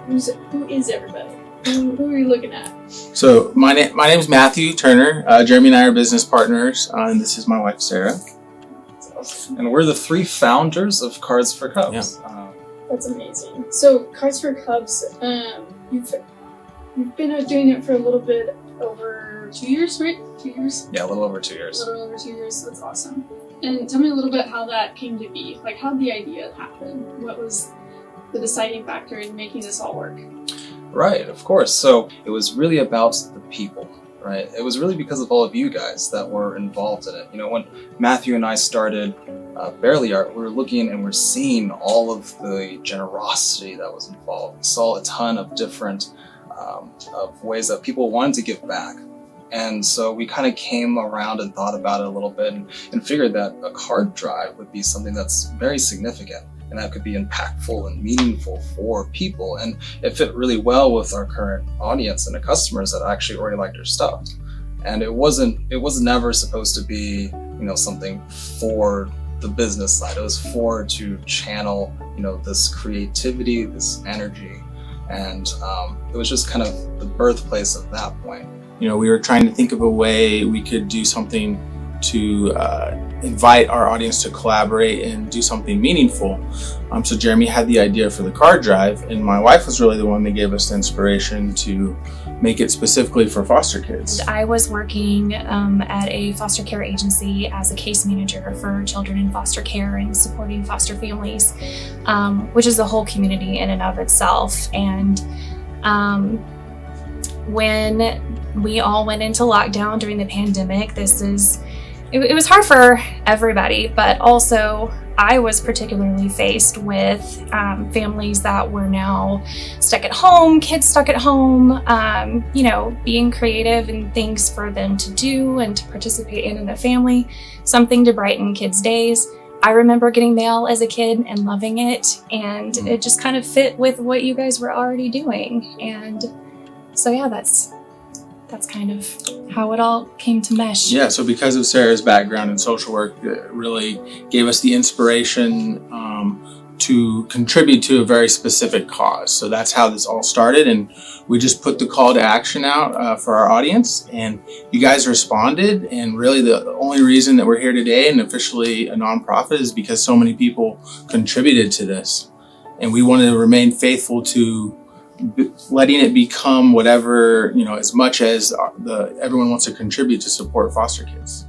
Who is everybody? Who are you looking at? So my name is Matthew Turner. Jeremy and I are business partners, and this is my wife Sarah. That's awesome. And we're the three founders of Cards for Cubs. Yeah. That's amazing. So Cards for Cubs, you've been doing it for a little bit over 2 years, right? 2 years? Yeah, a little over 2 years. A little over 2 years. That's awesome. And tell me a little bit how that came to be. Like, how did the idea happen? What was the deciding factor in making this all work? Right, of course. So it was really about the people, right? It was really because of all of you guys that were involved in it. You know, when Matthew and I started Barely Art, we were looking and we're seeing all of the generosity that was involved. We saw a ton of different of ways that people wanted to give back. And so we kind of came around and thought about it a little bit and figured that a card drive would be something that's very significant and that could be impactful and meaningful for people. And it fit really well with our current audience and the customers that actually already liked our stuff. And it was never supposed to be, something for the business side. It was to channel, this creativity, this energy. And it was just kind of the birthplace of that point. We were trying to think of a way we could do something to invite our audience to collaborate and do something meaningful. So Jeremy had the idea for the card drive, and my wife was really the one that gave us the inspiration to make it specifically for foster kids. I was working at a foster care agency as a case manager for children in foster care and supporting foster families, which is a whole community in and of itself. And when we all went into lockdown during the pandemic, it was hard for everybody, but also I was particularly faced with families that were now stuck at home, kids stuck at home, being creative and things for them to do and to participate in a family, something to brighten kids' days. I remember getting mail as a kid and loving it, and it just kind of fit with what you guys were already doing. And so yeah, that's kind of how it all came to mesh. Yeah, so because of Sarah's background in social work, it really gave us the inspiration to contribute to a very specific cause. So that's how this all started, and we just put the call to action out for our audience, and you guys responded. And really the only reason that we're here today and officially a nonprofit is because so many people contributed to this, and we wanted to remain faithful to letting it become whatever, as much as everyone wants to contribute to support foster kids.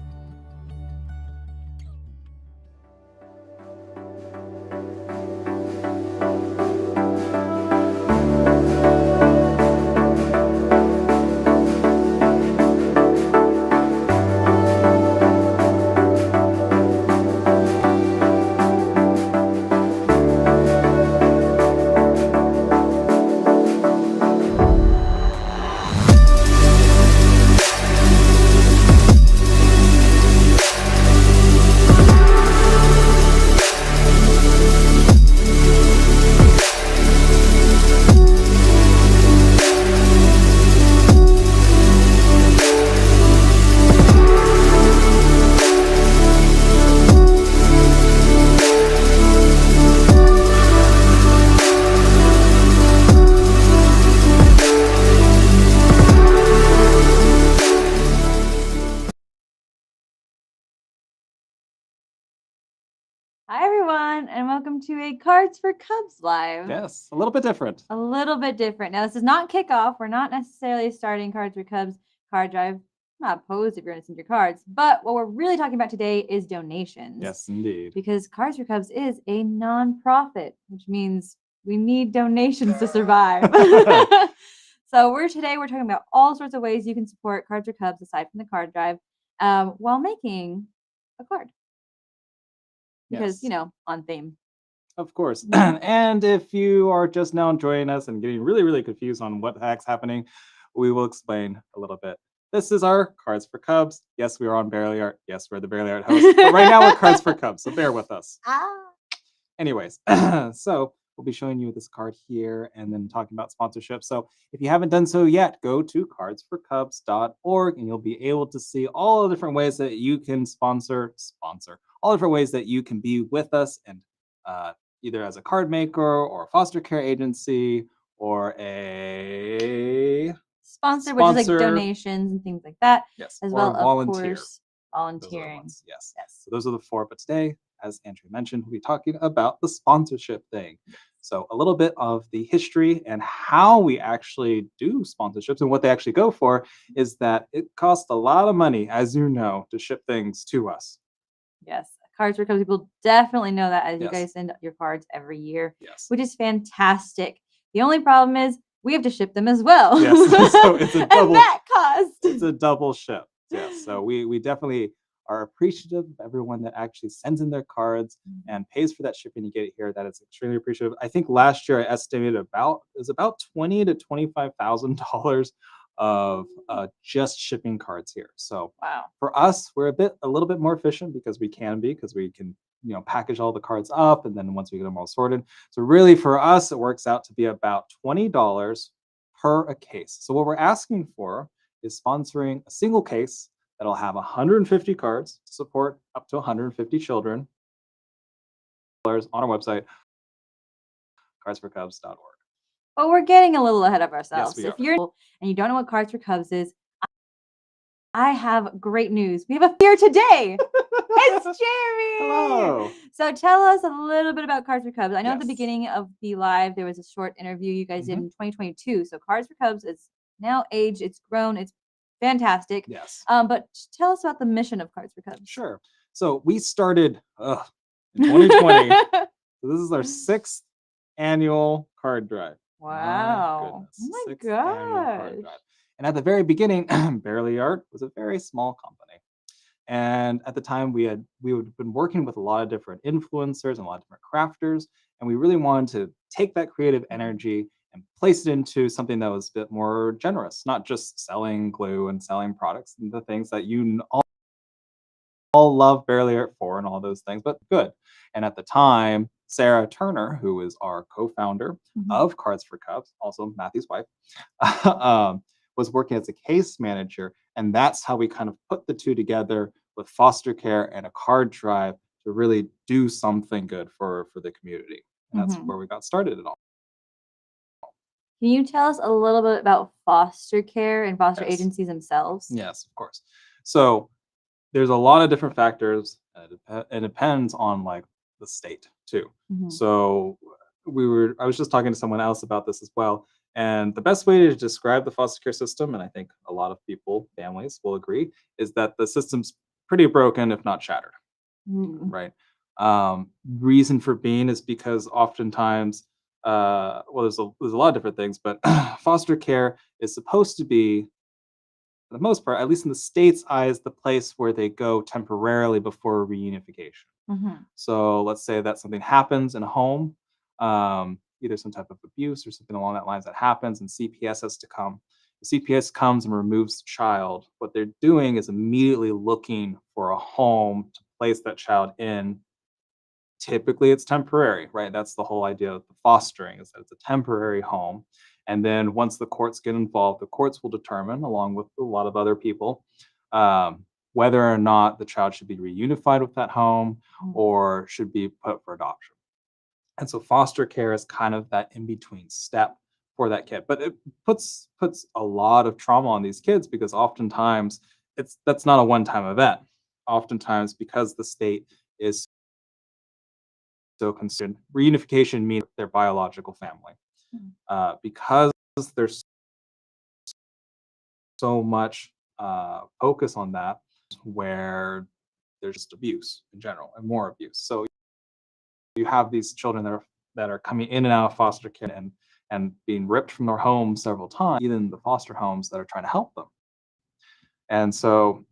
Hi, everyone, and welcome to a Cards for Cubs Live. Yes, a little bit different. A little bit different. Now, this is not kickoff. We're not necessarily starting Cards for Cubs card drive. I'm not opposed if you're going to send your cards. But what we're really talking about today is donations. Yes, indeed. Because Cards for Cubs is a nonprofit, which means we need donations to survive. So today we're talking about all sorts of ways you can support Cards for Cubs aside from the card drive while making a card. Because, Yes. On theme. Of course. And if you are just now joining us and getting really, really confused on what the heck's happening, we will explain a little bit. This is our Cards for Cubs. Yes, we are on Barely Art. Yes, we're the Barely Art host. But right now we're Cards for Cubs, so bear with us. Anyways, so we'll be showing you this card here and then talking about sponsorship. So if you haven't done so yet, go to cardsforcubs.org and you'll be able to see all the different ways that you can sponsor, all different ways that you can be with us and either as a card maker or a foster care agency or a Sponsor, which is like Sponsor. donations and things like that, yes, as or well, a volunteer. of course, Those are the volunteering. ones, yes. Yes. So those are the 4. But today, as Andrew mentioned, we'll be talking about the sponsorship thing. So a little bit of the history and how we actually do sponsorships and what they actually go for is that it costs a lot of money, as you know, to ship things to us. Yes. Cards for Cubs people definitely know that, as you Yes. guys send your cards every year, Yes. which is fantastic. The only problem is we have to ship them as well. Yes. So it's a double. And that cost. It's a double ship. Yes. So we definitely are appreciative of everyone that actually sends in their cards and pays for that shipping to get it here. That is extremely appreciative. I think last year I estimated it was about $20,000 to $25,000 of just shipping cards here. So Wow. for us, we're a little bit more efficient because we can package all the cards up, and then once we get them all sorted. So really for us, it works out to be about $20 per a case. So what we're asking for is sponsoring a single case that'll have 150 cards to support up to 150 children on our website, cardsforcubs.org. But we're getting a little ahead of ourselves. we If are. you're and you don't know what Cards for Cubs is, I have great news. We have a here today. It's Jeremy. Hello. So tell us a little bit about Cards for Cubs. I know at the Yes. beginning of the live there was a short interview you guys did in 2022. So Cards for Cubs is now aged, it's grown, it's fantastic. Yes. But tell us about the mission of Cards for Cubs. Sure. So we started in 2020. So this is our 6th annual card drive. Wow. My Oh my goodness. 6th annual card gosh. drive. And at the very beginning, Barely Art was a very small company. And at the time, we had been working with a lot of different influencers and a lot of different crafters, and we really wanted to take that creative energy and place it into something that was a bit more generous, not just selling glue and selling products and the things that you all love Barely Art for and all those things, but good. And at the time, Sarah Turner, who is our co-founder of Cards for Cubs, also Matthew's wife, was working as a case manager, and that's how we kind of put the two together with foster care and a card drive to really do something good for the community. And that's where we got started at all. Can you tell us a little bit about foster care and foster Yes. agencies themselves? Yes, of course. So there's a lot of different factors. It depends on like the state too. So I was just talking to someone else about this as well. And the best way to describe the foster care system, and I think a lot of families will agree, is that the system's pretty broken, if not shattered. Right. Reason for being is because oftentimes, there's a lot of different things, but foster care is supposed to be, for the most part, at least in the state's eyes, the place where they go temporarily before reunification. So let's say that something happens in a home, either some type of abuse or something along that lines that happens, and CPS has to come. The CPS comes and removes the child. What they're doing is immediately looking for a home to place that child in. Typically, it's temporary, right? That's the whole idea of the fostering, is that it's a temporary home. And then once the courts get involved, the courts will determine, along with a lot of other people, whether or not the child should be reunified with that home or should be put for adoption. And so foster care is kind of that in-between step for that kid. But it puts a lot of trauma on these kids because oftentimes that's not a one-time event. Oftentimes, because the state is so concerned, reunification means their biological family. Because there's so much focus on that, where there's just abuse in general and more abuse. So you have these children that are coming in and out of foster care and being ripped from their homes several times, even the foster homes that are trying to help them. And so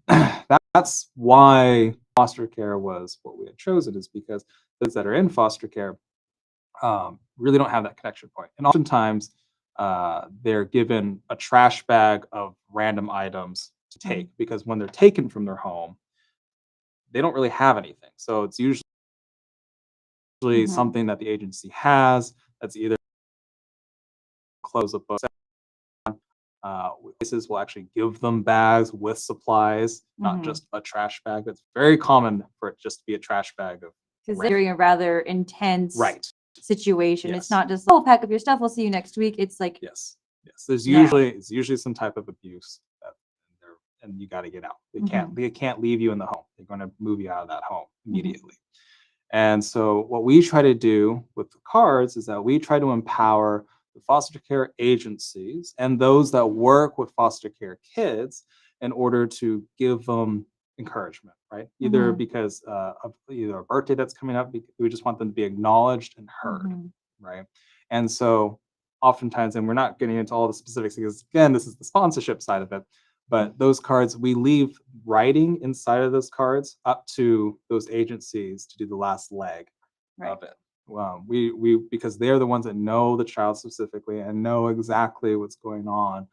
that's why foster care was what we had chosen, is because those that are in foster care really don't have that connection point. And oftentimes they're given a trash bag of random items to take, because when they're taken from their home, they don't really have anything. So it's usually something that the agency has that's either close a book. Places will actually give them bags with supplies, not just a trash bag. That's very common for it just to be a trash bag of because they're doing a rather intense right situation. Yes. It's not just, oh, pack up your stuff, we'll see you next week. It's like, Yes. There's Now. usually some type of abuse and you got to get out. Mm-hmm. They can't leave you in the home. They're going to move you out of that home immediately. And so what we try to do with the cards is that we try to empower the foster care agencies and those that work with foster care kids in order to give them encouragement, right? Either because of either a birthday that's coming up, we just want them to be acknowledged and heard, right? And so oftentimes, and we're not getting into all the specifics because again, this is the sponsorship side of it, but those cards, we leave writing inside of those cards up to those agencies to do the last leg of it. We because they're the ones that know the child specifically and know exactly what's going on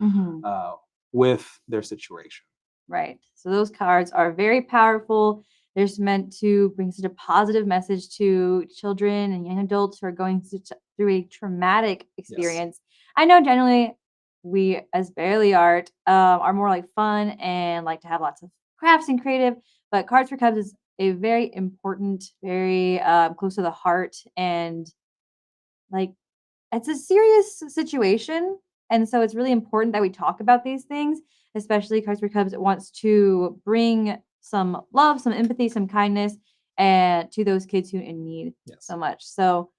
with their situation. Right. So those cards are very powerful. They're just meant to bring such a positive message to children and young adults who are going through a traumatic experience. I know generally we as Barely Art are more like fun and like to have lots of crafts and creative, but Cards for Cubs is a very important, very close to the heart, and like it's a serious situation. And so it's really important that we talk about these things, especially Cards for Cubs wants to bring some love, some empathy, some kindness and to those kids who in need so much. So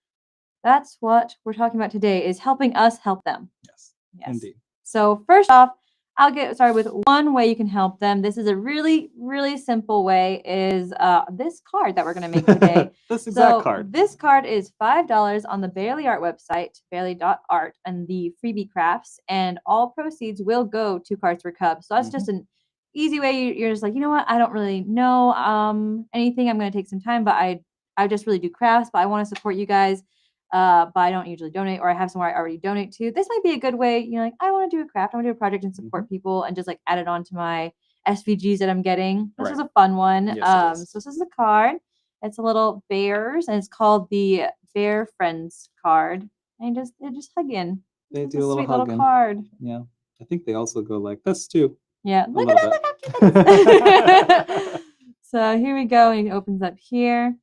that's what we're talking about today, is helping us help them. Yes. Indeed. So first off, I'll get started with one way you can help them. This is a really, really simple way, is this card that we're going to make today. This exact card. This card is $5 on the Barely Art website, barely.art, and the freebie crafts, and all proceeds will go to Cards for Cubs. So that's just an easy way. You're just like, you know what? I don't really know anything. I'm going to take some time, but I just really do crafts, but I want to support you guys. But I don't usually donate, or I have somewhere I already donate to. This might be a good way, like, I want to do a craft, I want to do a project and support people and just like add it on to my SVGs that I'm getting. This is a fun one. Yes, so this is a card. It's a little bears, and it's called the Bear Friends card. And they just hug in. They It's do a little sweet hugging. little card. Yeah. I think they also go like this too. Yeah. Look at that. Look how cute that is. So here we go. And it opens up here.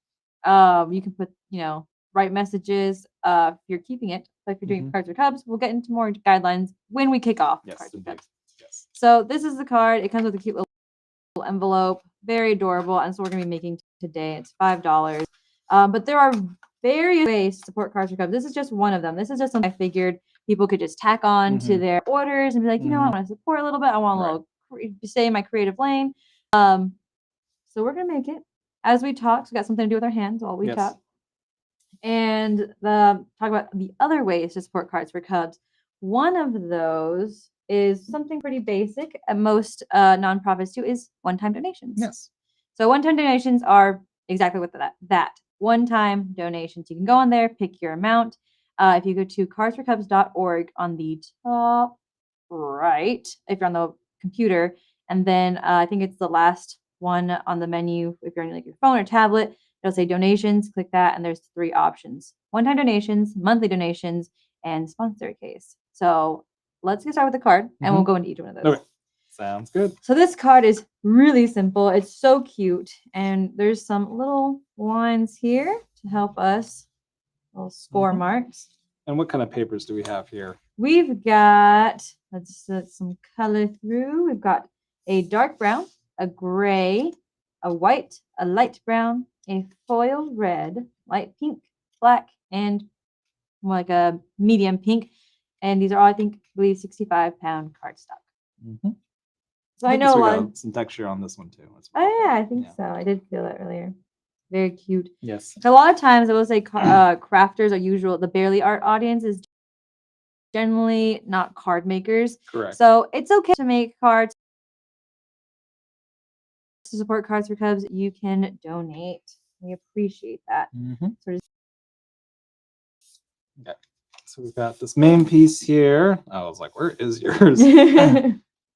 You can put, write messages if you're keeping it. But if you're doing Cards for Cubs, we'll get into more guidelines when we kick off Cards for Cubs. Yes. So this is the card. It comes with a cute little envelope, very adorable. And so we're going to be making today. It's $5. But there are various ways to support Cards for Cubs. This is just one of them. This is just something I figured people could just tack on to their orders and be like, I want to support a little bit. I want a little stay in my creative lane. So we're going to make it as we talk. So we got something to do with our hands while we talk. And talk about the other ways to support Cards for Cubs. One of those is something pretty basic. Most nonprofits do is one-time donations. Yes. So one-time donations are exactly what that one-time donations. You can go on there, pick your amount. If you go to cardsforcubs.org on the top right, if you're on the computer, and then I think it's the last one on the menu. If you're on like your phone or tablet, it'll say donations. Click that, and there's 3 options: one-time donations, monthly donations, and sponsor case. So let's get started with the card, and we'll go into each one of those. Okay. Sounds good. So this card is really simple. It's so cute, and there's some little lines here to help us, little score marks. And what kind of papers do we have here? We've got, let's set some color through. We've got a dark brown, a gray, a white, a light brown, a foil red, light pink, black, and more like a medium pink. And these are all, I believe 65-pound cardstock. So I know a lot of some texture on this one too. Oh yeah, I think so. I did feel that earlier. Very cute. Yes. So a lot of times I will say crafters are the Barely Art audience is generally not card makers. Correct. So it's okay to make cards. To support Cards for Cubs, you can donate. We appreciate that. Okay. So we've got this main piece here. I was like, where is yours?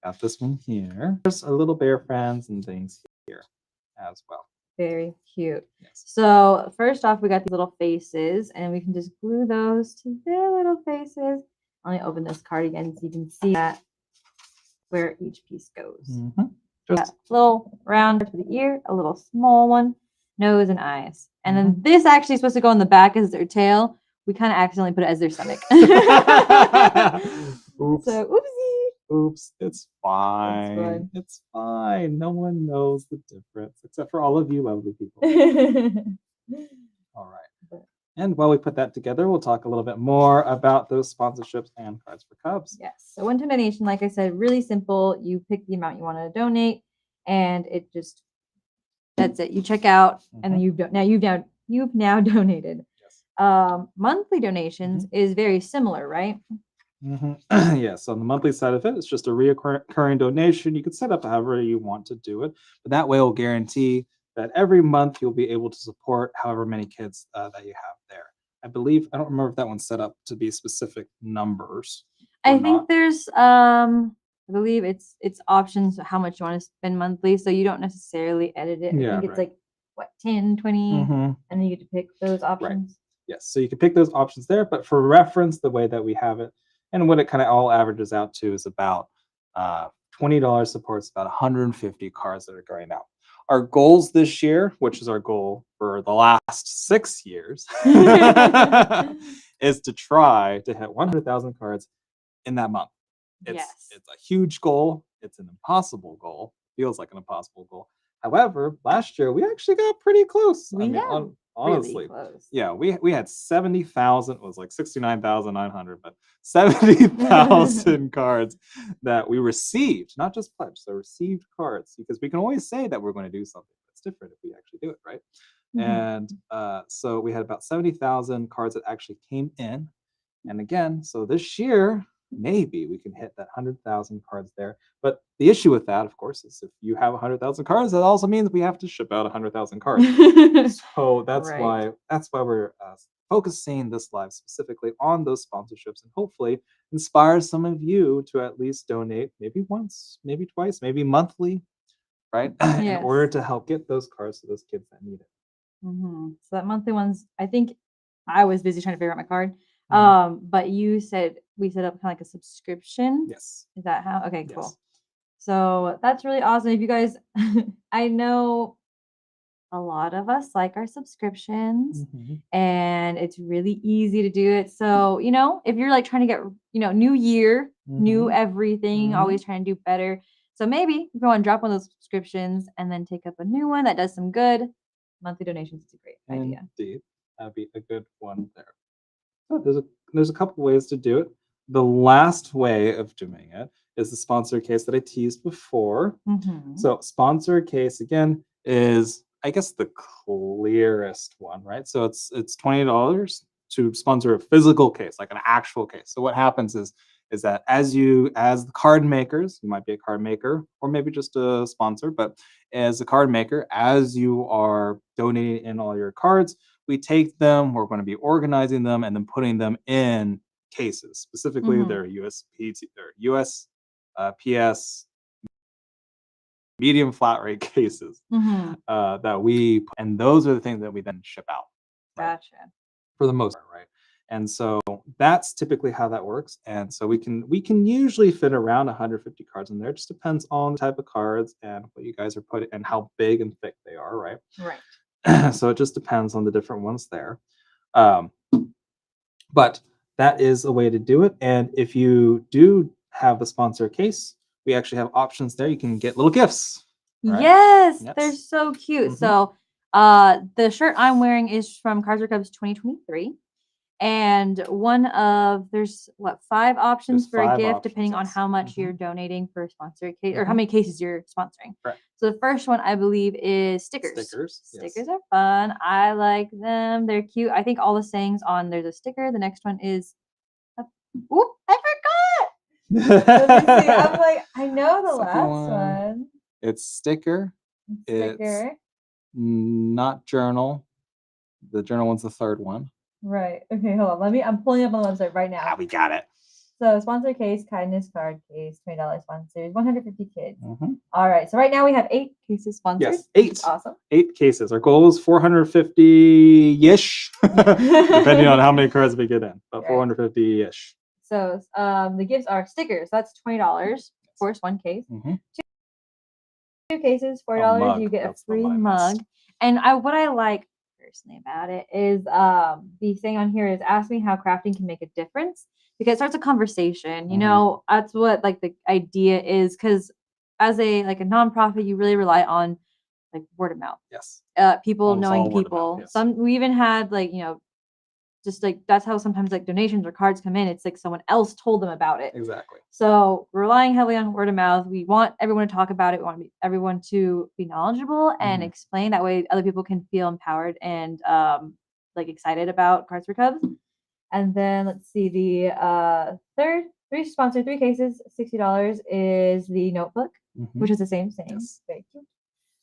Got this one here. There's our little bear friends and things here as well. Very cute. Yes. So first off, we got these little faces, and we can just glue those to their little faces. Let me open this card again so you can see that where each piece goes. Just a little round for the ear, a little small one, nose and eyes. And then this actually is supposed to go on the back as their tail. we kind of accidentally put it as their stomach. Oops. So, oopsie. Oops. It's fine. It's fine. No one knows the difference except for all of you lovely people. All right. And while we put that together, we'll talk a little bit more about those sponsorships and Cards for Cubs. Yes. So one-time donation, like I said, really simple. You pick the amount you want to donate, and it just that's it. You check out, and then you've now donated. Yes. Monthly donations is very similar, right? Yes. On the monthly side of it, it's just a recurring donation. You can set up however you want to do it, but that way will guarantee that every month you'll be able to support however many kids that you have there. I believe, I don't remember if that one's set up to be specific numbers. I think there's I believe it's options how much you want to spend monthly, so you don't necessarily edit it. I think it's like what 10, 20, and then you get to pick those options. Yes, so you can pick those options there, but for reference, the way that we have it and what it kind of all averages out to is about $20 supports about 150 cards that are going out. Our goals this year, which is our goal for the last 6 years, is to try to hit 100,000 cards in that month. It's a huge goal. It's an impossible goal. Feels like an impossible goal. However, last year we actually got pretty close. Honestly, really close. Yeah, we had 70,000. It was like 69,900, but 70,000 cards that we received, not just pledged. So received cards, because we can always say that we're going to do something that's different if we actually do it, right? And so we had about 70,000 cards that actually came in. And again, so this year, maybe we can hit that 100,000 cards there. But the issue with that, of course, is if you have 100,000 cards, that also means we have to ship out 100,000 cards. So that's why we're focusing this live specifically on those sponsorships and hopefully inspire some of you to at least donate maybe once, maybe twice, maybe monthly, right? In order to help get those cards to those kids that need it. So that monthly ones, I think I was busy trying to figure out my card. But you said we set up kind of like a subscription. Yes. Is that how? Okay, cool. Yes. So that's really awesome. If you guys, I know a lot of us like our subscriptions and it's really easy to do it. So, if you're like trying to get, new year, new everything, always trying to do better. So maybe if you want to drop one of those subscriptions and then take up a new one that does some good, monthly donations is a great idea. Indeed. That'd be a good one there. So there's a couple ways to do it. The last way of doing it is the sponsor case that I teased before. So sponsor case again is, I guess, the clearest one, right? So it's $20 to sponsor a physical case, like an actual case. So what happens is that as the card makers, you might be a card maker or maybe just a sponsor, but as a card maker, as you are donating in all your cards, we take them, we're going to be organizing them and then putting them in cases. Specifically, they're USPS medium flat rate cases that and those are the things that we then ship out. Right? Gotcha. For the most part, right? And so that's typically how that works. And so we can usually fit around 150 cards in there. It just depends on the type of cards and what you guys are putting and how big and thick they are, right? Right. So it just depends on the different ones there. But that is a way to do it. And if you do have the sponsor case, we actually have options there. You can get little gifts. Right? Yes, they're so cute. So the shirt I'm wearing is from Cards for Cubs 2023. And there's 5 options for a gift depending on how much you're donating for a sponsored case or how many cases you're sponsoring. Right. So the first one I believe is stickers. Stickers are fun. I like them. They're cute. I think all the sayings on there's a sticker. The next one is I forgot. Let me see. I'm like, I know the last one. It's sticker. It's not journal. The journal one's the third one. Right. Okay, hold on. I'm pulling up on the website right now. We got it. So sponsor case, kindness card case, $20 sponsors, 150 kids. All right. So right now we have 8 cases sponsored. Yes, 8. Awesome. 8 cases. Our goal is 450-ish, depending on how many cards we get in, but 450-ish. So the gifts are stickers. That's $20. Of course, 1 case. 2 cases, $4. You get a free mug. And what I like, personally about it is the thing on here is ask me how crafting can make a difference, because it starts a conversation. You Mhm. know, that's what like the idea is, because as a nonprofit, you really rely on like word of mouth, Yes. people Almost knowing all word of mouth, people. yes. Some we even had like, just like that's how sometimes like donations or cards come in. It's like someone else told them about it. Exactly. So we're relying heavily on word of mouth. We want everyone to talk about it. We want everyone to be knowledgeable and Mhm. explain. That way, other people can feel empowered and like excited about Cards for Cubs. And then let's see, the three cases, $60 is the notebook, which is the same thing. Yes. Very cute.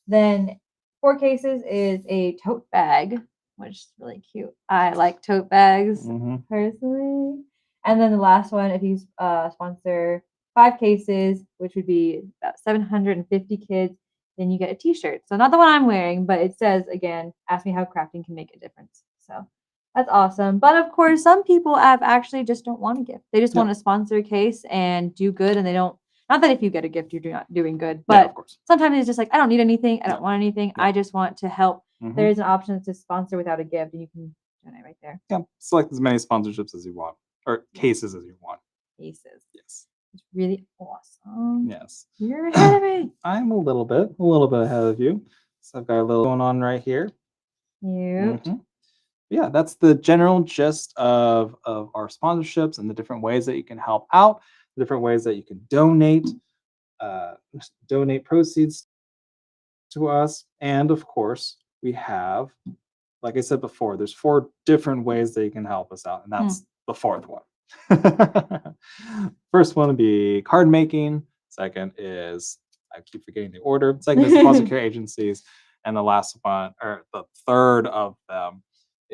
Then 4 cases is a tote bag, which is really cute. I like tote bags Mhm. personally. And then the last one, if you sponsor 5 cases, which would be about 750 kids, then you get a T-shirt. So not the one I'm wearing, but it says again, ask me how crafting can make a difference. So that's awesome. But of course, some people have actually just don't want a gift. They just Yep. want to sponsor a case and do good, and they don't. Not that if you get a gift, you're not doing good, Yeah, but of course. sometimes it's just like I don't need anything. I don't Yeah. want anything. Yeah. I just want to help. Mhm. There is an option to sponsor without a gift, and you can donate right there. Yeah. Select as many sponsorships as you want, or cases as you want. Cases. Yes. It's really awesome. Yes. You're ahead of me. I'm a little bit ahead of you. So I've got a little going on right here. Cute. Mhm. Yeah, that's the general gist of our sponsorships and the different ways that you can help out, the different ways that you can donate proceeds to us, and of course, we have, like I said before, there's 4 different ways that you can help us out, and that's the 4th one. First one would be card making. Second is, I keep forgetting the order. Second is foster care agencies, and the last one, or the third of them,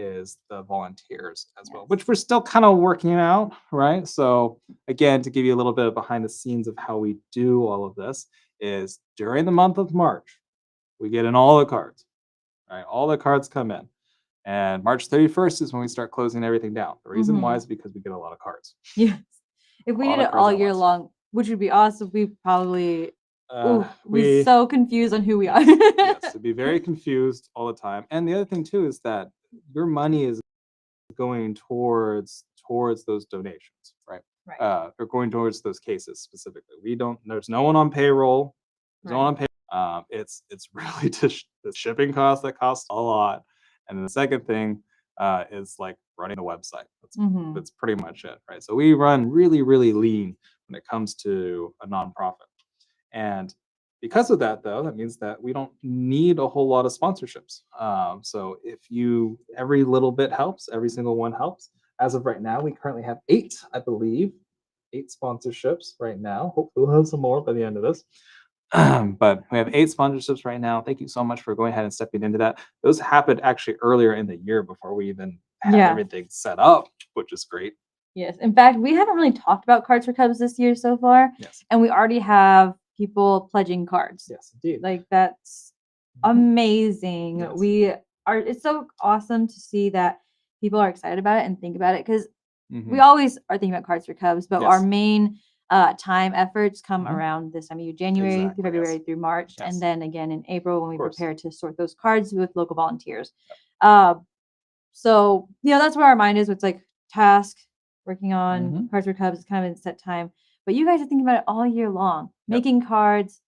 is the volunteers as well, which we're still kind of working out, right? So again, to give you a little bit of behind the scenes of how we do all of this, is during the month of March, we get in all the cards, right? All the cards come in. And March 31st is when we start closing everything down. The reason why is because we get a lot of cards. Yes. If we A lot did of it cards all at year once. long, which would be awesome, we probably we're We so confused on who we are. yes, to be very confused all the time. And the other thing too is that your money is going towards those donations, right? Right. Or going towards those cases specifically. There's no one on payroll. There's no one on payroll. It's really just the shipping cost that costs a lot. And then the second thing is like running the website. That's pretty much it, right? So we run really, really lean when it comes to a nonprofit. And because of that, though, that means that we don't need a whole lot of sponsorships. So every little bit helps, every single one helps. As of right now, we currently have 8, I believe, 8 sponsorships right now. Hopefully, we'll have some more by the end of this. But we have 8 sponsorships right now. Thank you so much for going ahead and stepping into that. Those happened actually earlier in the year before we even had everything set up, which is great. Yes. In fact, we haven't really talked about Cards for Cubs this year so far. Yes. And we already have people pledging cards. Yes, indeed. Like that's amazing. Yes. It's so awesome to see that people are excited about it and think about it, because Mhm. we always are thinking about Cards for Cubs, but our Yes. main time efforts come Mhm. around this time of year, January Exactly, through February yes. through March, Yes. and then again in April when we course. prepare to sort those cards with local volunteers. So that's where our mind is. It's like task, working on Mhm. Cards for Cubs. It's kind of in set time, but you guys are thinking about it all year long, Yep. making cards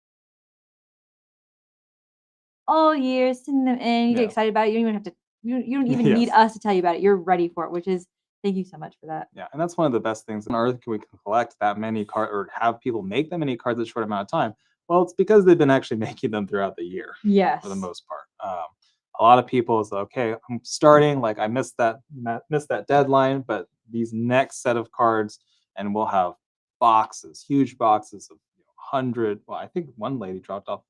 all year, sending them in. You get Yeah. excited about it. You don't even have to. You don't even need Yes. us to tell you about it. You're ready for it, which is thank you so much for that. Yeah, and that's one of the best things on earth. We can collect that many cards or have people make that many cards in a short amount of time. Well, it's because they've been actually making them throughout the year Yes. for the most part. A lot of people is okay. I'm starting, like I missed that deadline, but these next set of cards, and we'll have boxes, huge boxes of 100. Well, I think one lady dropped off,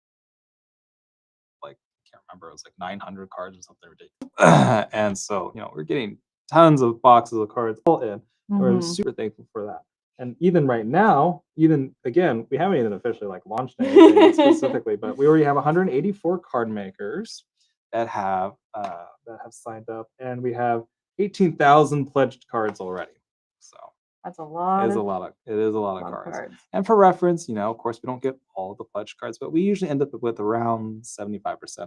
like, I can't remember, it was like 900 cards or something ridiculous. And so we're getting tons of boxes of cards all in. We're super thankful for that. And even right now, even again, we haven't even officially like launched anything specifically, but we already have 184 card makers that have signed up, and we have 18,000 pledged cards already. So That's a lot. It is a lot of cards. And for reference, of course, we don't get all the pledge cards, but we usually end up with around 75%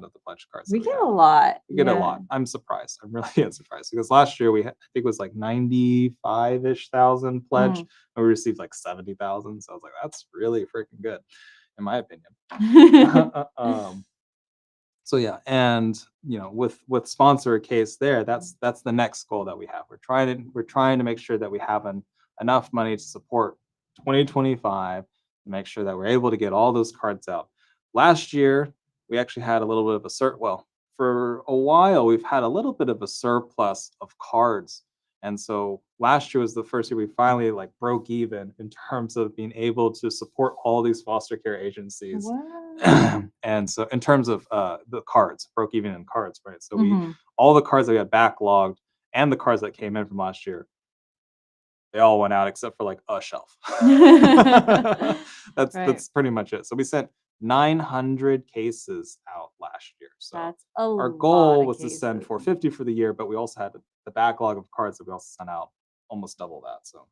of the pledge cards. We get a lot. We get a lot. I'm surprised. I'm really surprised because last year I think it was like 95-ish thousand pledge, and we received like 70,000. So I was like, that's really freaking good, in my opinion. So yeah, and with sponsor a case there, that's the next goal that we have. We're trying to make sure that we have enough money to support 2025 to make sure that we're able to get all those cards out. Last year, we actually had a little bit of for a while we've had a little bit of a surplus of cards. And so last year was the first year we finally broke even in terms of being able to support all these foster care agencies. Wow. And so in terms of the cards, broke even in cards, right? So all the cards that we had backlogged and the cards that came in from last year, they all went out except for a shelf. That's pretty much it. So we sent 900 cases out last year. So that's our goal was to send 450 for the year, but we also had the backlog of cards that we also sent out almost double that. So,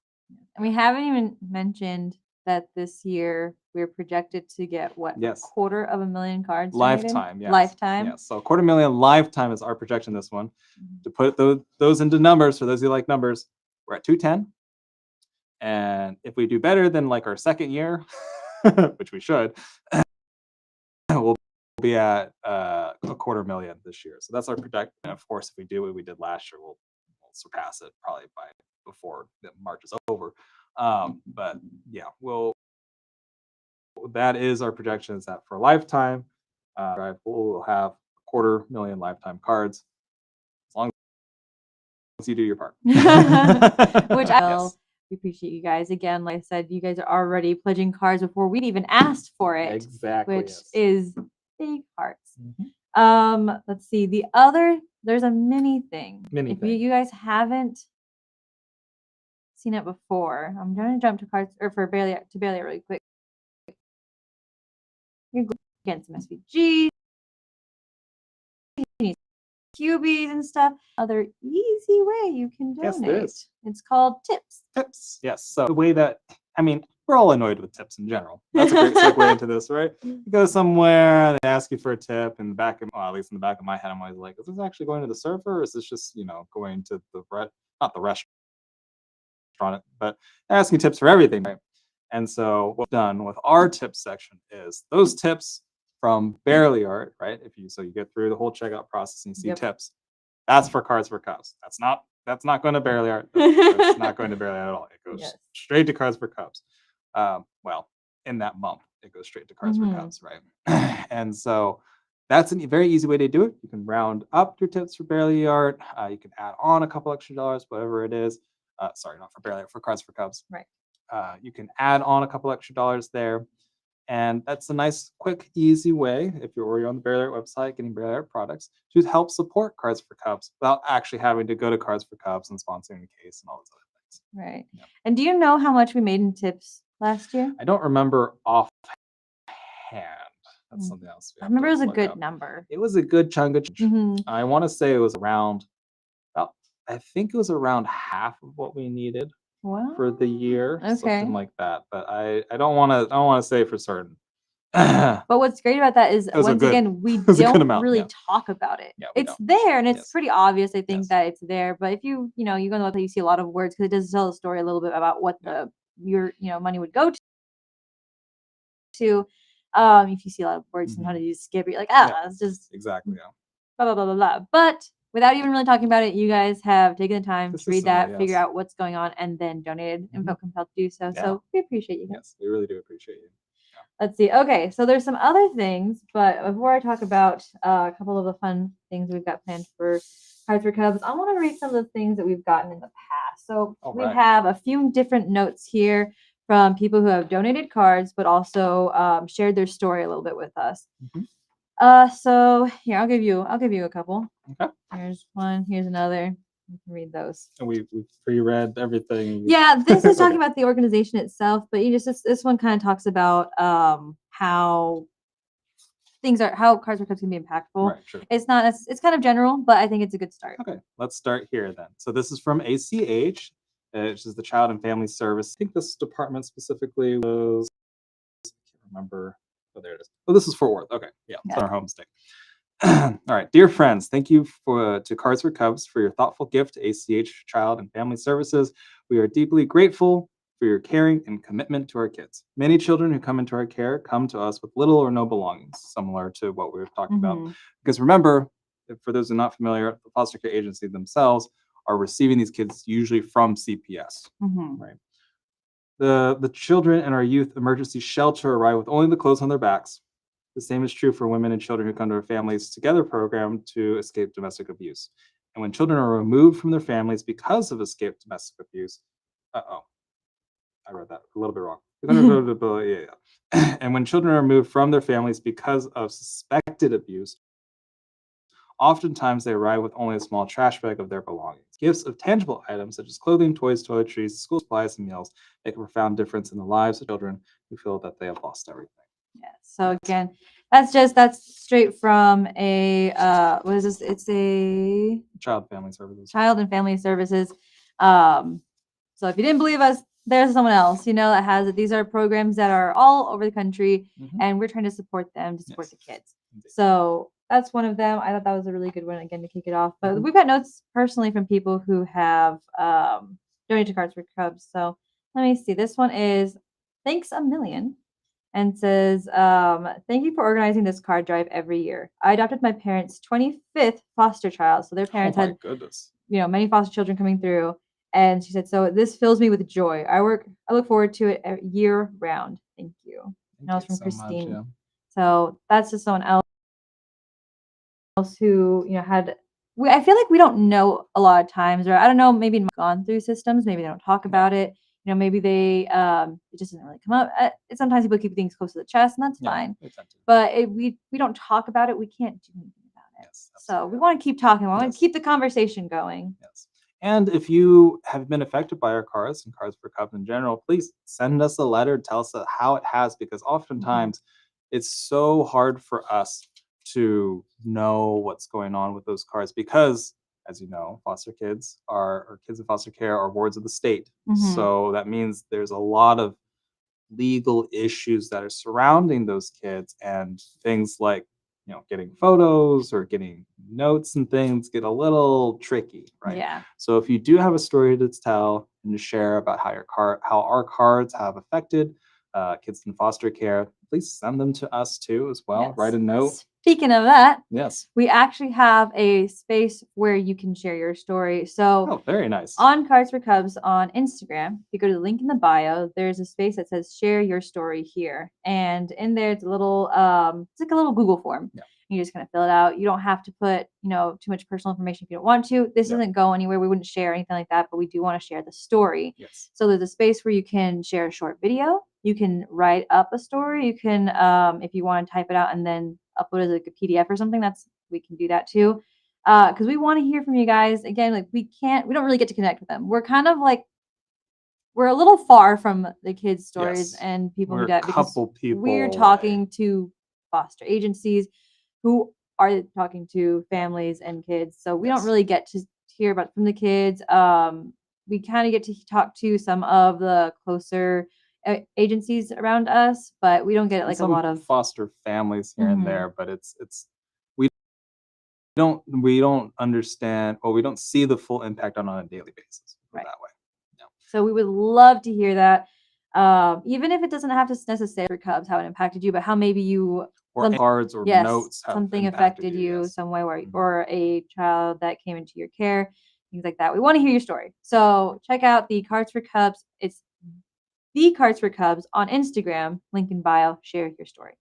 and we haven't even mentioned that this year we're projected to get what? Yes. 250,000 cards. Lifetime, yes. Lifetime. Yes. So 250,000 lifetime is our projection. This one, to put those into numbers for those who like numbers, we're at 210. And if we do better than our second year, which we should, we'll be at 250,000 this year. So that's our projection. And of course, if we do what we did last year, we'll surpass it probably before March is over. But yeah, that is our projection, is that for a lifetime, we'll have 250,000 lifetime cards as long as you do your part. Which we appreciate you guys. Again, like I said, you guys are already pledging cards before we'd even asked for it. Exactly. Which is big hearts. Mm-hmm. Let's see. There's a mini thing. If you guys haven't seen it before, I'm going to jump to cards or to Barely really quick. You're getting some SVGs, QBs and stuff. Other easy way you can donate. Yes, there is. It's called tips. Tips. Yes. So the way that we're all annoyed with tips in general. That's a great segue into this, right? You go somewhere, they ask you for a tip, and at least in the back of my head, I'm always like, is this actually going to the server, or is this just going to not the restaurant, but they're asking tips for everything, right? And so what we've done with our tip section is those tips from Barely Art, right? You get through the whole checkout process and you see tips. That's for Cards for Cubs. That's not going to Barely Art. That's not going to Barely Art at all. It goes straight to Cards for Cubs. In that month, it goes straight to Cards for Cubs, right? And so that's a very easy way to do it. You can round up your tips for Barely Art. You can add on a couple extra dollars, whatever it is. Sorry, not for Barely Art, for Cards for Cubs. Right. You can add on a couple extra dollars there. And that's a nice, quick, easy way, if you're already on the Barely Art website, getting Barely Art products, to help support Cards for Cubs without actually having to go to Cards for Cubs and sponsoring a case and all those other things. Right. Yeah. And do you know how much we made in tips last year? I don't remember offhand. That's something else. I remember it was a good number. It was a good chunk of change. I want to say it was around, I think it was around half of what we needed. Wow. For the year, Okay. something like that. But I don't want to say for certain. But what's great about that is again, we don't really talk about it. Yeah, it's there and it's pretty obvious. I think that it's there. But if you go on the website, you see a lot of words because it does tell the story a little bit about what your money would go to. If you see a lot of words, sometimes you skip. You're like, it's just exactly blah blah blah blah blah. But without even really talking about it, you guys have taken the time to read that, figure out what's going on, and then donated and felt compelled to do so. Yeah. So we appreciate you guys. Yes, we really do appreciate you. Yeah. Let's see. Okay, so there's some other things, but before I talk about a couple of the fun things we've got planned for Cards for Cubs, I want to read some of the things that we've gotten in the past. So we have a few different notes here from people who have donated cards, but also shared their story a little bit with us. So here, I'll give you a couple. Okay. Here's one. Here's another. You can read those. And we pre-read everything. Yeah, this is talking about the organization itself, but this one kind of talks about how Cards for Cubs can be impactful. Right, sure. It's kind of general, but I think it's a good start. Okay, let's start here then. So this is from ACH. which is the Child and Family Service. I think this department specifically was, I can't remember. Oh, there it is. Oh, this is Fort Worth. Okay, yeah, it's on our home state. All right, dear friends, thank you to Cards for Cubs for your thoughtful gift to ACH Child and Family Services. We are deeply grateful for your caring and commitment to our kids. Many children who come into our care come to us with little or no belongings, similar to what we were talking about. Because remember, for those who are not familiar, the foster care agency themselves are receiving these kids usually from CPS, right? The children in our youth emergency shelter arrive with only the clothes on their backs. The same is true for women and children who come to our Families Together program to escape domestic abuse. And when children are removed from their families because of escaped domestic abuse, I read that a little bit wrong. And when children are removed from their families because of suspected abuse, oftentimes they arrive with only a small trash bag of their belongings. Gifts of tangible items such as clothing, toys, toiletries, school supplies, and meals make a profound difference in the lives of children who feel that they have lost everything. Yeah. So again, that's straight from a what is this? It's a Child Family Services. Child and Family Services. So if you didn't believe us, there's someone else, that has it. These are programs that are all over the country, and we're trying to support them to support the kids. Indeed. So that's one of them. I thought that was a really good one again to kick it off. But we've got notes personally from people who have donated Cards for Cubs. So let me see. This one is thanks a million. And says, thank you for organizing this card drive every year. I adopted my parents' 25th foster child. So their parents had, goodness. many foster children coming through. And she said, so this fills me with joy. I look forward to it year round. Thank you. And that was from Christine. Much, yeah. So that's just someone else who, had, I feel like we don't know a lot of times, or I don't know, maybe gone through systems, maybe they don't talk about it. Maybe they it just doesn't really come up. Sometimes people keep things close to the chest, and that's fine. But we don't talk about it. We can't do anything about it. Yes, so we want to keep talking. We want to keep the conversation going. Yes. And if you have been affected by our cards and Cards for Cubs in general, please send us a letter. Tell us how it has, because oftentimes it's so hard for us to know what's going on with those cards because, as you know, foster kids or kids in foster care are wards of the state. So that means there's a lot of legal issues that are surrounding those kids, and things like, getting photos or getting notes and things get a little tricky, right? Yeah. So if you do have a story to tell and to share about how our cards have affected kids in foster care, please send them to us too as well. Yes. Write a note. Speaking of that, yes, we actually have a space where you can share your story. So very nice. On Cards for Cubs on Instagram, if you go to the link in the bio, there's a space that says share your story here. And in there, it's a little, it's like a little Google form. Yeah. You just kind of fill it out. You don't have to put, too much personal information if you don't want to. This doesn't go anywhere. We wouldn't share anything like that, but we do want to share the story. Yes. So there's a space where you can share a short video. You can write up a story. You can, if you want to type it out and then upload as like a PDF or something, we can do that too. Because we want to hear from you guys. Again, like we don't really get to connect with them. We're kind of like, we're a little far from the kids' stories and people who died because we're talking to foster agencies who are talking to families and kids. So we don't really get to hear about from the kids. We kind of get to talk to some of the closer agencies around us, but we don't get like a lot of foster families here and there. But it's we don't understand, or we don't see the full impact on a daily basis. That way. No. So we would love to hear that, even if it doesn't have to necessarily for Cubs how it impacted you, but how maybe you cards or notes have something affected you some way, or a child that came into your care, things like that. We want to hear your story. So check out the Cards for Cubs. It's the Cards for Cubs on Instagram, link in bio. Share your story.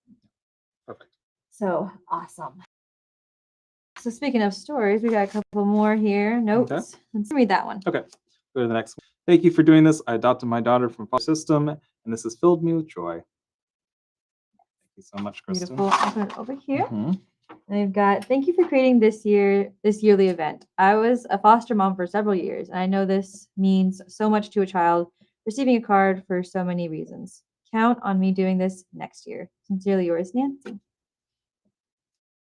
Perfect. So awesome. So speaking of stories, we got a couple more here. Notes. Okay. Let's read that one. Okay. Go to the next one. Thank you for doing this. I adopted my daughter from foster system, and this has filled me with joy. Thank you so much, Kristen. Beautiful. I'll put it over here. And we've got, thank you for creating this yearly event. I was a foster mom for several years, and I know this means so much to a child receiving a card for so many reasons. Count on me doing this next year. Sincerely yours, Nancy.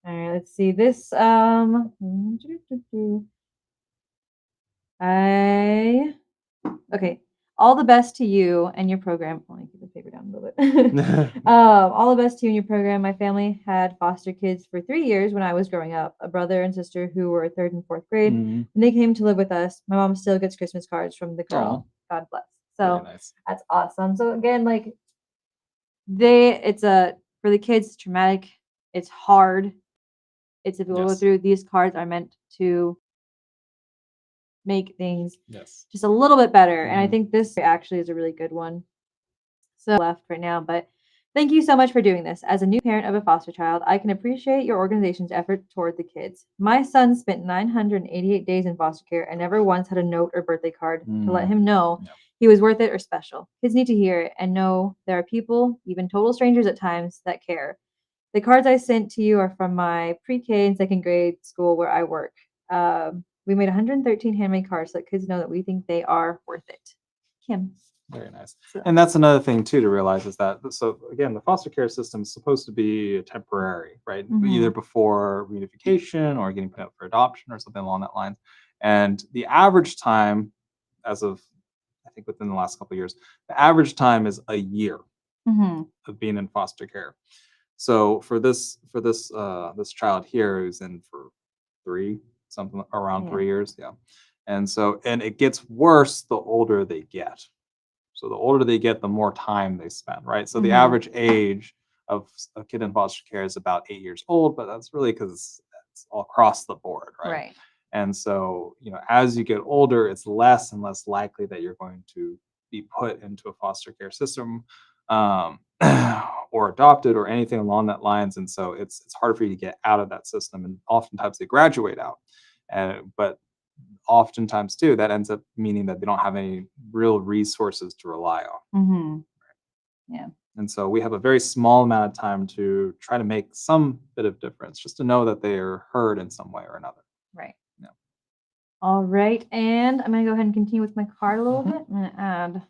All right, let's see this. I Okay. All the best to you and your program. Let me keep the paper down a little bit. All the best to you and your program. My family had foster kids for 3 years when I was growing up. A brother and sister who were 3rd and 4th grade. Mhm. When they came to live with us, my mom still gets Christmas cards from the girl. God bless. Very So nice. that's awesome. So again, like for the kids, it's traumatic. It's hard. It's difficult to go Yes. through. These cards are meant to make things Yes. just a little bit better. And I Mhm. think this actually is a really good one. So left right now, but thank you so much for doing this. As a new parent of a foster child, I can appreciate your organization's effort toward the kids. My son spent 988 days in foster care and never once had a note or birthday card to let him know Yeah. he was worth it or special. Kids need to hear it and know there are people, even total strangers at times, that care. The cards I sent to you are from my pre-K and 2nd grade school where I work. We made 113 handmade cards so that kids know that we think they are worth it. Kim. Very nice. So- And that's another thing too to realize is that so again the foster care system is supposed to be temporary, right? Mhm. Either before reunification or getting put up for adoption or something along that line. And the average time, as of I think within the last couple of years, the average time is a year Mhm. of being in foster care. So for this this child here who's in for 3 something around Yeah. 3 years, yeah. And so and it gets worse the older they get. So the older they get, the more time they spend, right? So the Mhm. average age of a kid in foster care is about 8 years old, but that's really because it's all across the board, right? Right. And so, as you get older, it's less and less likely that you're going to be put into a foster care system um, or adopted or anything along that lines. And so it's hard for you to get out of that system. And oftentimes they graduate out. But oftentimes too, that ends up meaning that they don't have any real resources to rely on. Mhm. Yeah. And so we have a very small amount of time to try to make some bit of difference, just to know that they are heard in some way or another. Right. Yeah. All right. And I'm going to go ahead and continue with my card a little Mhm. bit. I'm going to add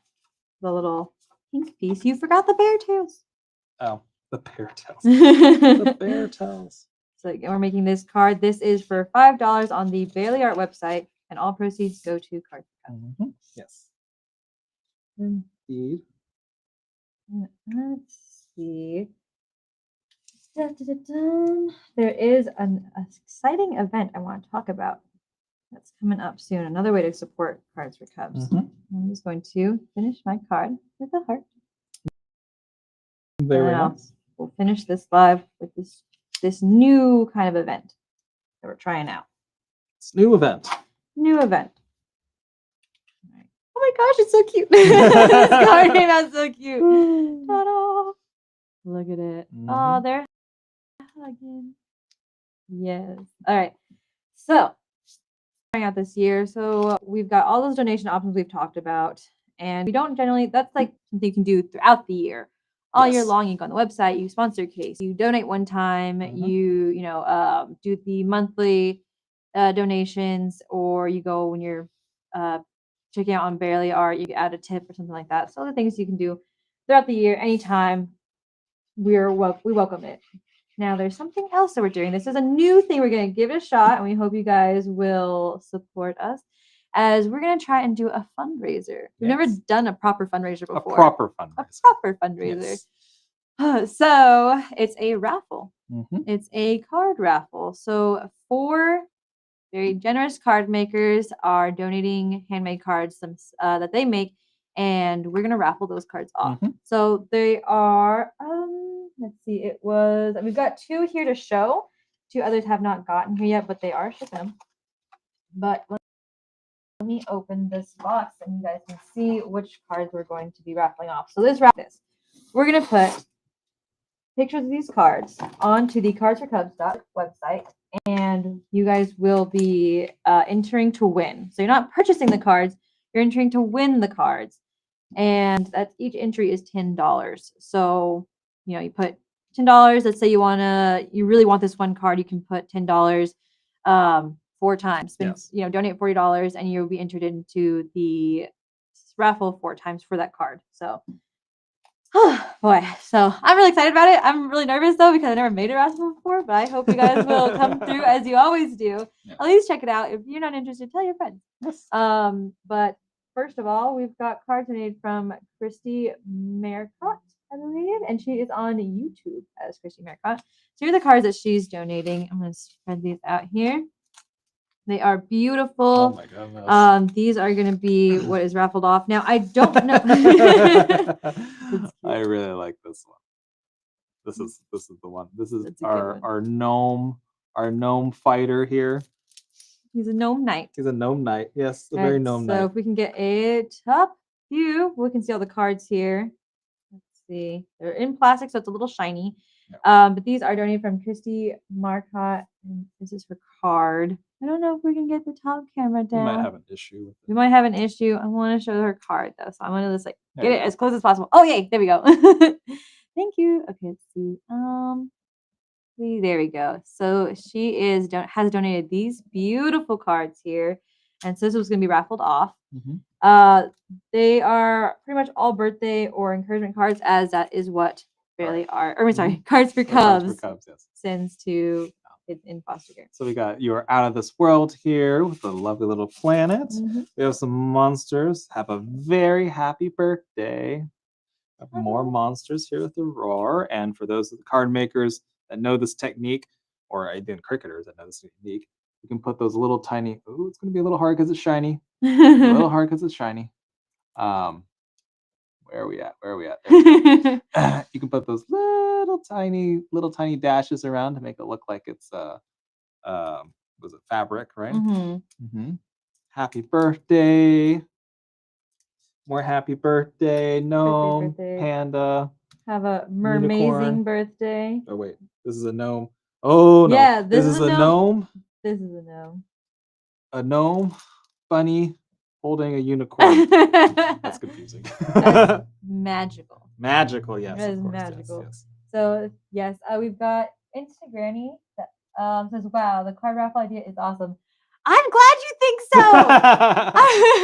the little pink piece. You forgot the bear tails. Oh, the bear tails. The So bear tails. again, we're making this card. This is for $5 on the Bailey Art website, and all proceeds go to Card for Cup. Mhm. Yes. Indeed. Let's see. Dun. There is an exciting event I want to talk about that's coming up soon. Another way to support Cards for Cubs. Mhm. I'm just going to finish my card with a heart. Very Now, nice. we'll finish this live with this new kind of event that we're trying out. It's a new event. New event. All right. Oh my gosh, it's so cute. This card came out so cute. Ta-da! Look at it. Oh, Mhm. they're hugging. Yes. All right. So, trying out this year. So, we've got all those donation options we've talked about. And we don't generally, that's like something you can do throughout the year. All year Yes. long, you go on the website, you sponsor a case, you donate one time, Mhm. you do the monthly donations, or you go when you're checking out on Barely Art, you add a tip or something like that. So the things you can do throughout the year, anytime, we welcome it. Now there's something else that we're doing. This is a new thing. We're going to give it a shot, and we hope you guys will support us as we're going to try and do a fundraiser. We've never Yes. done a proper fundraiser A before. proper A fundraiser. proper fundraiser. Yes. So it's a raffle. Mhm. It's a card raffle. So 4 very generous card makers are donating handmade cards that they make, and we're gonna raffle those cards off. Mhm. So they are let's see, we've got 2 here to show. 2 others have not gotten here yet, but they are shipping them. But let me open this box and you guys can see which cards we're going to be raffling off. So we're gonna put pictures of these cards onto the cardsforcubs.com website, and you guys will be entering to win. So you're not purchasing the cards, you're entering to win the cards, and that's each entry is $10. So you put $10. Let's say you really want this one card, you can put $10 4 times. Yes. Donate $40, and you'll be entered into the raffle 4 times for that card. So. Oh boy, so I'm really excited about it. I'm really nervous though because I never made a raffle before, but I hope you guys will come through as you always do. Yeah. At least check it out. If you're not interested, tell your friends. Yes. But first of all, we've got cards donated from Christy Maricott, I believe, and she is on YouTube as Christy Maricott. So here are the cards that she's donating. I'm going to spread these out here. They are beautiful. Oh my goodness. These are going to be what is raffled off. Now, I don't know. I really like this one. This is the one. This is That's a good one. our gnome fighter here. He's a gnome knight. He's a gnome knight. Yes, a very gnome so knight. if we can get a top view, we can see all the cards here. Let's see. They're in plastic, so it's a little shiny. Yeah. But these are donated from Christy Marcotte. And this is her card. I don't know if we can get the top camera down. We might have an issue with it. We might have an issue. I want to show her card though, so I'm gonna just like There get you it go. as close as possible. Oh yay, there we go. Thank you. Okay, let's see. There we go. So she has donated these beautiful cards here, and so this was gonna be raffled off. Mhm. They are pretty much all birthday or encouragement cards, as that is what really are. Or sorry, cards for Cards Cubs. for Cubs, yes. Sends to kids in foster care. So we got You Are Out of This World here with a lovely little planet. We have some monsters. Have a very happy birthday. Have more monsters here with the roar. And for those of the card makers that know this technique, or even cricketers that know this technique, you can put those little tiny. Ooh, it's going to be a little hard because it's shiny. A little hard because it's shiny. Where are we at? There we go. You can put those little tiny dashes around to make it look like it's was it fabric, right? Happy birthday. More happy birthday. Gnome, birthday. panda. Have a Unicorn. mermazing birthday. Oh wait, this is a gnome. Oh no. Yeah, this is a gnome. This is a gnome. A gnome bunny holding a unicorn. That's confusing. That's magical. Magical, yes. That is of course, magical. Yes. So yes, we've got Instagranny that says, "Wow, the card raffle idea is awesome." I'm glad you think so.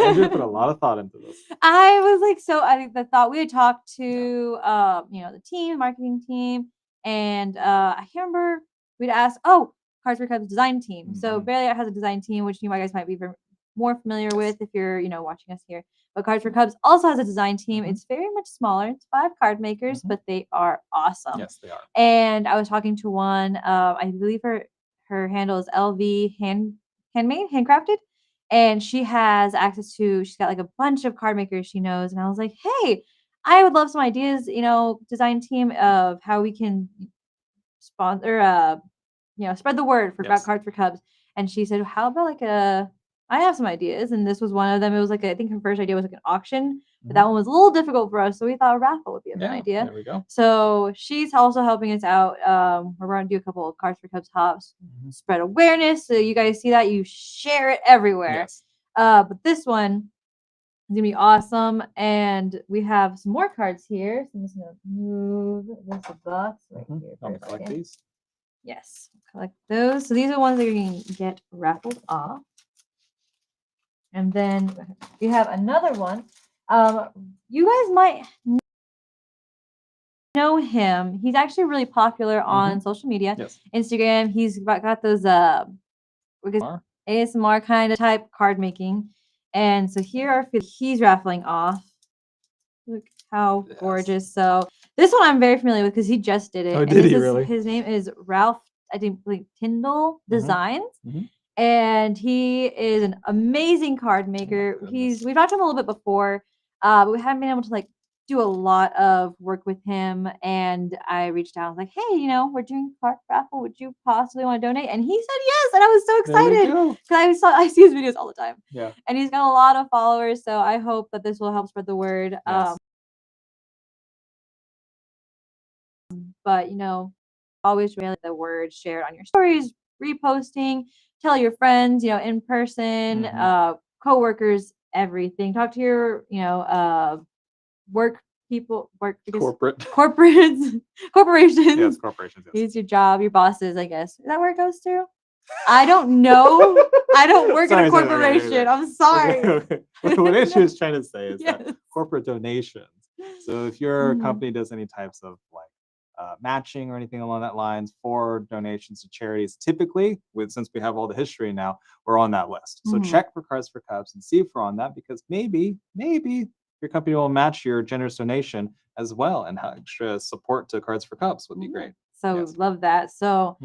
Andrew put a lot of thought into this. I was like, I think the thought we had talked to the team, marketing team, and I can't remember we'd asked, Cards for Cubs design team. So Barely has a design team, which you guys might be more familiar with if you're watching us here. But Cards for Cubs also has a design team. It's very much smaller. It's 5 card makers, but they are awesome. Yes, they are. And I was talking to one, I believe her handle is LV handmade, handcrafted, and she's got like a bunch of card makers she knows. And I was like, hey, I would love some ideas, design team of how we can sponsor, spread the word for Cards for Cubs. And she said, how about I have some ideas, and this was one of them. It was I think her first idea was an auction, but that one was a little difficult for us, so we thought a raffle would be a good idea. There we go. So she's also helping us out. We're going to do a couple of Cards for Cubs hops, spread awareness, so you guys see that, you share it everywhere. Yes. But this one is gonna be awesome, and we have some more cards here. So I'm just gonna move this box right here. I'll collect these. Yes, collect those. So these are the ones that you're going to get raffled off. And then we have another one. You guys might know him. He's actually really popular on social media. Yes. Instagram. He's got those ASMR kind of type card making. And so here are he's raffling off. Look how gorgeous. So this one I'm very familiar with because he just did it. Oh, did he really? His name is Ralph, I think, Tyndall Designs. And he is an amazing card maker. We've talked to him a little bit before, but we haven't been able to do a lot of work with him. And I reached out, I was like, hey, we're doing card raffle. Would you possibly want to donate? And he said yes, and I was so excited because I see his videos all the time. Yeah. And he's got a lot of followers, so I hope that this will help spread the word. Yes. But always really the word, share it on your stories, reposting, tell your friends, in person, coworkers, everything. Talk to your, work people, corporations. Corporations. Yes, corporations. Yes. Use your job, your bosses, I guess. Is that where it goes to? I don't know. I don't work in a corporation. I'm sorry. Okay. What Andrew is trying to say is that corporate donations. So if your company does any types of matching or anything along that lines for donations to charities. Typically, since we have all the history now, we're on that list. So check for Cards for Cubs and see if we're on that, because maybe your company will match your generous donation as well, and extra support to Cards for Cubs would be great. So Yes. love that. So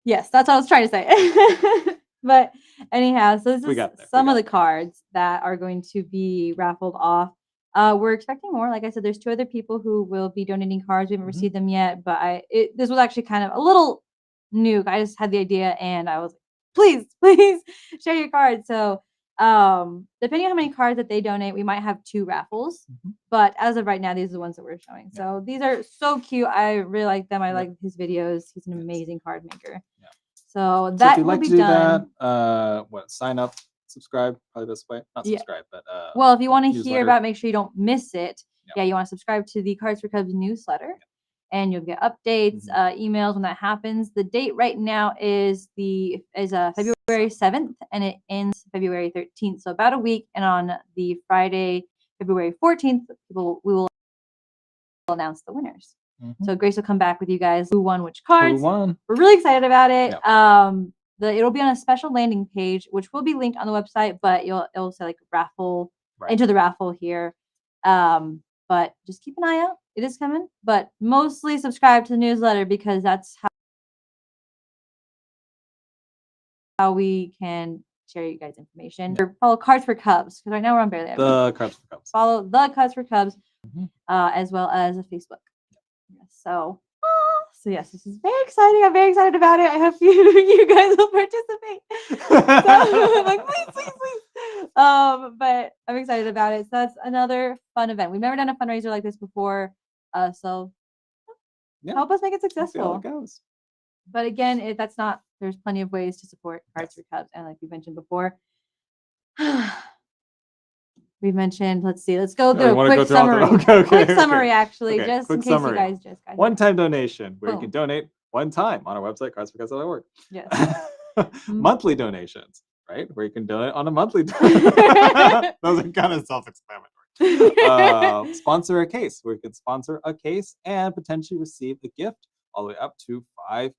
yes, that's what I was trying to say. But anyhow, so this is some of the cards that are going to be raffled off. We're expecting more. Like I said, there's 2 other people who will be donating cards. We haven't received them yet, but this was actually kind of a little new. I just had the idea and I was like, please share your cards. So depending on how many cards that they donate, we might have 2 raffles. But as of right now, these are the ones that we're showing. So these are so cute. I really like them. I like his videos. He's an amazing card maker. So that if you'd will like be to do done. that, sign up, subscribe, probably this way. Not subscribe, but well, if you want to hear newsletter. about, make sure you don't miss it. You want to subscribe to the Cards for Cubs newsletter, and you'll get updates, emails when that happens. The date right now is February 7th, and it ends February 13th. So about a week. And on the Friday, February 14th, we will announce the winners. So Grace will come back with you guys who won which cards. Who won? We're really excited about it. It'll be on a special landing page, which will be linked on the website, but it'll say like raffle, enter the raffle here. But just keep an eye out. It is coming, but mostly subscribe to the newsletter, because that's how we can share you guys information. Or follow Cards for Cubs, because right now we're on Barely. The Cards for Cubs. Follow the Cards for Cubs, as well as Facebook. So yes, this is very exciting. I'm very excited about it. I hope you guys will participate. So, like, please. But I'm excited about it. So that's another fun event. We've never done a fundraiser like this before. So help us make it successful. See how it goes. But again, if that's not, there's plenty of ways to support Cards for Cubs. And like we mentioned before, we mentioned, let's go through a quick summary. Quick summary, actually, just in case you guys just got here. One-time donation, where you can donate one time on our website, cardsforcubs.org. Yes. Monthly donations, right? Where you can donate on a monthly. Those are kind of self-explanatory. Sponsor a case, where you can sponsor a case and potentially receive a gift, all the way up to 5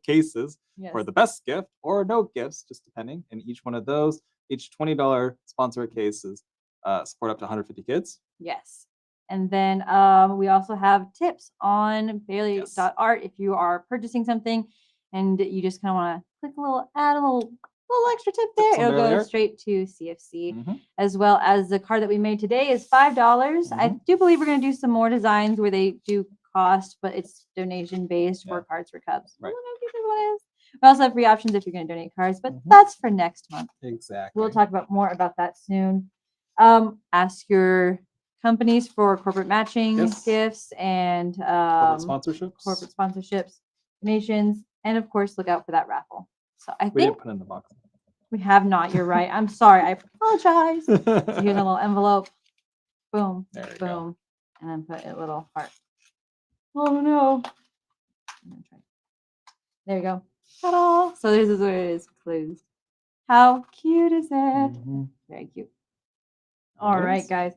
cases for the best gift, or no gifts, just depending. And each one of those, each $20 sponsor cases support up to 150 kids. Yes. And then we also have tips on Bailey.art. If you are purchasing something and you just kind of want to add a little extra tip there, it'll go straight to CFC. As well as the card that we made today is $5. I do believe we're going to do some more designs where they do cost, but it's donation based for Cards for Cubs. Right. We also have free options if you're going to donate cards, but that's for next month. Exactly. We'll talk more about that soon. Ask your companies for corporate matching gifts and corporate sponsorships, donations, and of course, look out for that raffle. So I think we didn't put it in the box. We have not. You're right. I'm sorry. I apologize. So here's a little envelope. Boom. Boom. And then put a little heart. Oh no. There you go. Ta-da! So this is what it is closed. How cute is it? Very cute. All right, guys.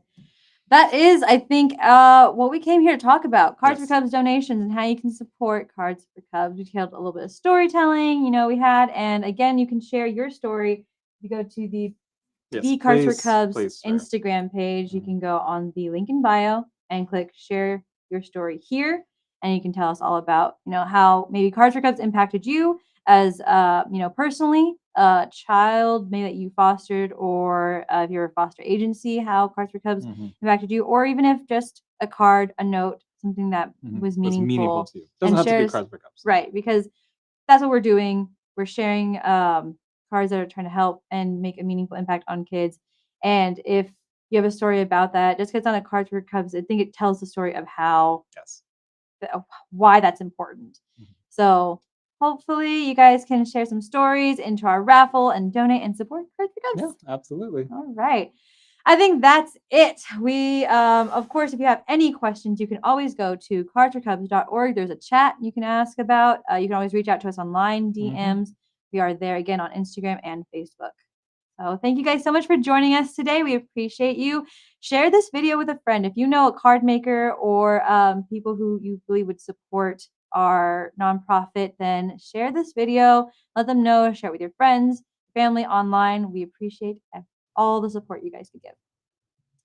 That is, I think, what we came here to talk about. Cards for Cubs donations and how you can support Cards for Cubs. We told a little bit of storytelling, we had. And again, you can share your story. If you go to the Cards for Cubs Instagram page, you can go on the link in bio and click share your story here. And you can tell us all about, how maybe Cards for Cubs impacted you as, personally, a child maybe that you fostered, or if you're a foster agency, how Cards for Cubs impacted you, or even if just a card, a note, something that was meaningful to you. Doesn't have to be Cards for Cubs. Right, because that's what we're doing. We're sharing cards that are trying to help and make a meaningful impact on kids. And if you have a story about that, just because it's on a Cards for Cubs, I think it tells the story of how why that's important. So hopefully you guys can share some stories into our raffle and donate and support Cards for Cubs. Yeah, absolutely. All right. I think that's it. We, of course, if you have any questions, you can always go to cardsforcubs.org. There's a chat you can ask about. You can always reach out to us online, DMs. We are there again on Instagram and Facebook. So thank you guys so much for joining us today. We appreciate you. share this video with a friend. If you know a card maker or people who you believe would support our nonprofit, then share this video. Let them know. Share it with your friends, family, online. We appreciate all the support you guys could give.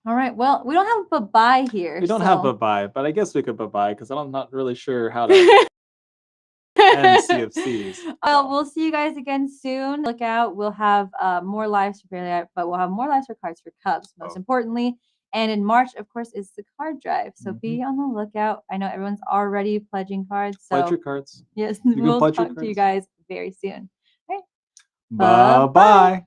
All right. Well, we don't have a bye here. We don't have a bye, but I guess we could bye because I'm not really sure how to end CFCs. Well, we'll see you guys again soon. Look out. We'll have more lives for Barely Art, but we'll have more lives for Cards for Cubs, most importantly. And in March, of course, is the card drive. So be on the lookout. I know everyone's already pledging cards. So Pledge your cards. yes, You can we'll pledge your talk to you cards. guys very soon. All right. Bye-bye.